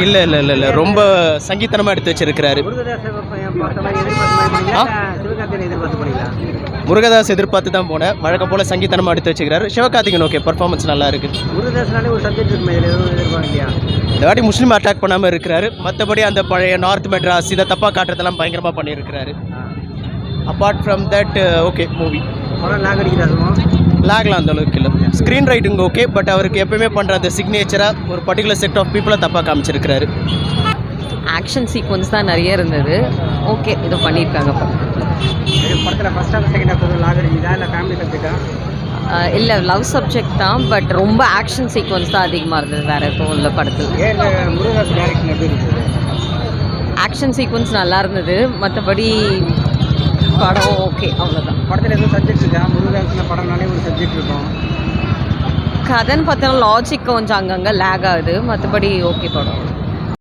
இல்லை இல்லை இல்லை இல்லை ரொம்ப சங்கீதனமாக எடுத்து வச்சிருக்கிறாரு. முருகதாஸ் எதிர்பார்த்து தான் போனேன். வழக்கம் போல் சங்கீதனமாக எடுத்து வச்சுக்கிறாரு. சிவகார்த்திகன் ஓகே, பர்ஃபார்மன்ஸ் நல்லா இருக்குது. இந்த வாட்டி முஸ்லீம் அட்டாக் பண்ணாமல் இருக்கிறாரு. மற்றபடி அந்த பழைய நார்த் மெட்ராஸ் இதை தப்பாக காட்டுறதெல்லாம் பயங்கரமாக பண்ணியிருக்கிறாரு. Apart from that okay movie. லாக்லாம் அந்த அளவுக்கு இல்லை. ஸ்க்ரீன் ரைட்டிங் ஓகே, பட் அவருக்கு எப்பயுமே பண்ணுற அந்த சிக்னேச்சராக ஒரு பர்டிகுலர் செட் ஆஃப் பீப்புளை தப்பாக காமிச்சிருக்கிறாரு. ஆக்ஷன் சீக்வன்ஸ் தான் நிறைய இருந்தது. ஓகே, இது பண்ணியிருக்காங்க. இல்லை லவ் சப்ஜெக்ட் தான், பட் ரொம்ப ஆக்ஷன் சீக்வன்ஸ் தான் அதிகமாக இருந்தது. வேறு எதுவும் இல்லை படத்தில். ஆக்ஷன் சீக்வன்ஸ் நல்லா இருந்தது. மற்றபடி படம் ஓகே, அவ்வளோதான். படத்தில் எதுவும் சப்ஜெக்ட் இருக்கா? முருகதாஸ் படம்னாலே ஒரு சப்ஜெக்ட் இருக்கும். கதைன்னு பார்த்தோன்னா லாஜிக் கொஞ்சம் அங்கங்கே லேக் ஆகுது. மற்றபடி ஓகே படம்.